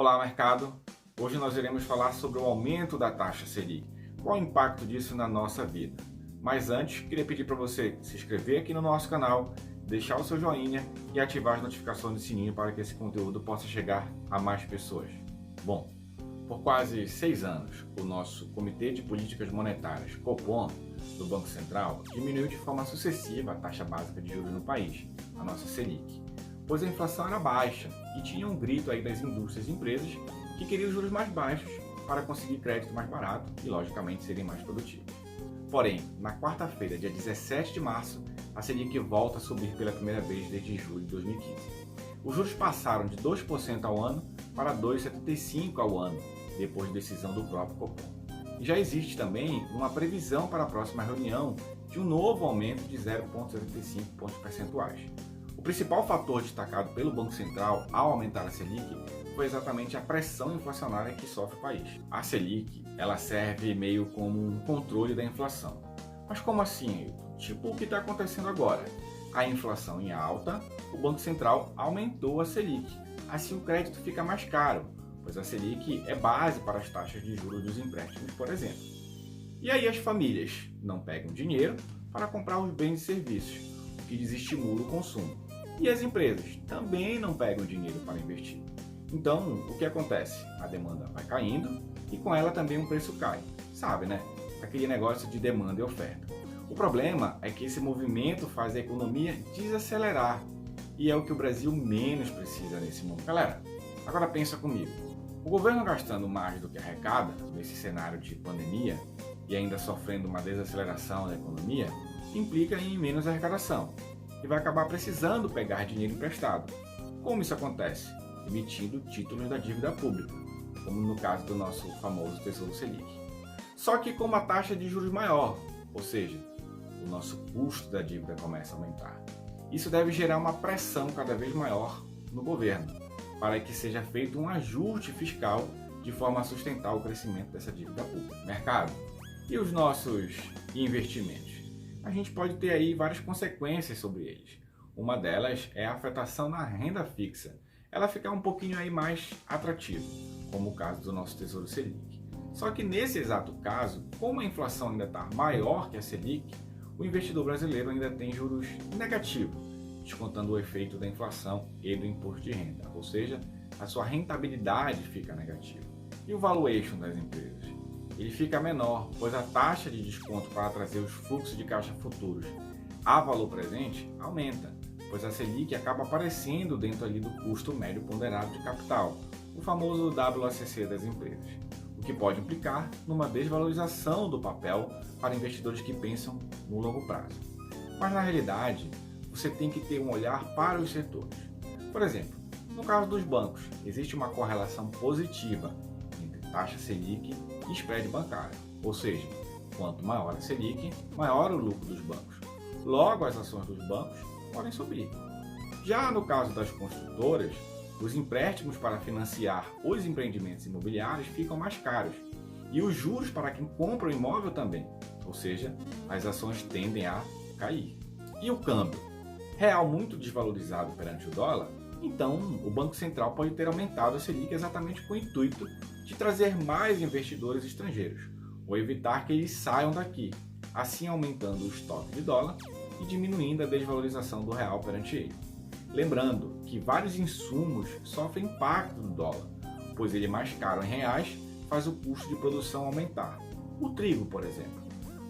Olá, mercado! Hoje nós iremos falar sobre o aumento da taxa Selic. Qual o impacto disso na nossa vida? Mas antes, queria pedir para você se inscrever aqui no nosso canal, deixar o seu joinha e ativar as notificações do sininho para que esse conteúdo possa chegar a mais pessoas. Bom, por quase 6 anos, o nosso Comitê de Políticas Monetárias, Copom, do Banco Central, diminuiu de forma sucessiva a taxa básica de juros no país, a nossa Selic, pois a inflação era baixa e tinha um grito aí das indústrias e empresas que queriam juros mais baixos para conseguir crédito mais barato e, logicamente, serem mais produtivos. Porém, na quarta-feira, dia 17 de março, a Selic volta a subir pela primeira vez desde julho de 2015. Os juros passaram de 2% ao ano para 2,75% ao ano, depois de decisão do próprio Copom. E já existe também uma previsão para a próxima reunião de um novo aumento de 0,75 pontos percentuais. O principal fator destacado pelo Banco Central ao aumentar a Selic foi exatamente a pressão inflacionária que sofre o país. A Selic, ela serve meio como um controle da inflação. Mas como assim, Ailton? Tipo o que está acontecendo agora. A inflação em alta, o Banco Central aumentou a Selic. Assim o crédito fica mais caro, pois a Selic é base para as taxas de juros dos empréstimos, por exemplo. E aí as famílias não pegam dinheiro para comprar os bens e serviços, o que desestimula o consumo. E as empresas também não pegam dinheiro para investir. Então, o que acontece? A demanda vai caindo e com ela também o preço cai. Sabe, né? Aquele negócio de demanda e oferta. O problema é que esse movimento faz a economia desacelerar e é o que o Brasil menos precisa nesse momento. Galera, agora pensa comigo. O governo gastando mais do que arrecada nesse cenário de pandemia e ainda sofrendo uma desaceleração da economia implica em menos arrecadação e vai acabar precisando pegar dinheiro emprestado. Como isso acontece? Emitindo títulos da dívida pública, como no caso do nosso famoso Tesouro Selic. Só que com uma taxa de juros maior, ou seja, o nosso custo da dívida começa a aumentar. Isso deve gerar uma pressão cada vez maior no governo, para que seja feito um ajuste fiscal de forma a sustentar o crescimento dessa dívida pública. Mercado, e os nossos investimentos? A gente pode ter aí várias consequências sobre eles. Uma delas é a afetação na renda fixa. Ela ficar um pouquinho aí mais atrativa, como o caso do nosso Tesouro Selic. Só que nesse exato caso, como a inflação ainda está maior que a Selic, o investidor brasileiro ainda tem juros negativos, descontando o efeito da inflação e do imposto de renda, ou seja, a sua rentabilidade fica negativa. E o valuation das empresas? Ele fica menor, pois a taxa de desconto para trazer os fluxos de caixa futuros a valor presente aumenta, pois a Selic acaba aparecendo dentro ali do custo médio ponderado de capital, o famoso WACC das empresas, o que pode implicar numa desvalorização do papel para investidores que pensam no longo prazo. Mas na realidade, você tem que ter um olhar para os setores. Por exemplo, no caso dos bancos, existe uma correlação positiva entre taxa Selic e spread bancário, ou seja, quanto maior a Selic, maior o lucro dos bancos. Logo, as ações dos bancos podem subir. Já no caso das construtoras, os empréstimos para financiar os empreendimentos imobiliários ficam mais caros e os juros para quem compra o imóvel também, ou seja, as ações tendem a cair. E o câmbio? Real muito desvalorizado perante o dólar, então o Banco Central pode ter aumentado a Selic exatamente com o intuito de trazer mais investidores estrangeiros ou evitar que eles saiam daqui, assim aumentando o estoque de dólar e diminuindo a desvalorização do real perante ele. Lembrando que vários insumos sofrem impacto do dólar, pois ele mais caro em reais faz o custo de produção aumentar. O trigo, por exemplo.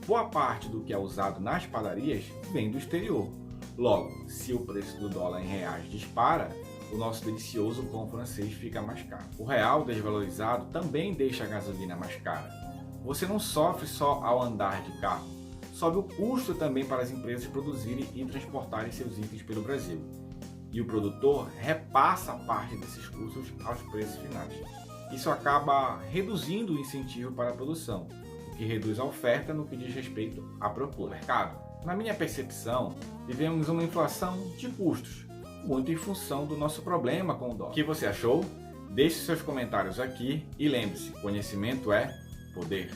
Boa parte do que é usado nas padarias vem do exterior. Logo, se o preço do dólar em reais dispara, o nosso delicioso pão francês fica mais caro. O real desvalorizado também deixa a gasolina mais cara. Você não sofre só ao andar de carro, sobe o custo também para as empresas produzirem e transportarem seus itens pelo Brasil. E o produtor repassa parte desses custos aos preços finais. Isso acaba reduzindo o incentivo para a produção, o que reduz a oferta no que diz respeito à procura. Mercado. Na minha percepção, vivemos uma inflação de custos, muito em função do nosso problema com o dólar. O que você achou? Deixe seus comentários aqui e lembre-se, conhecimento é poder.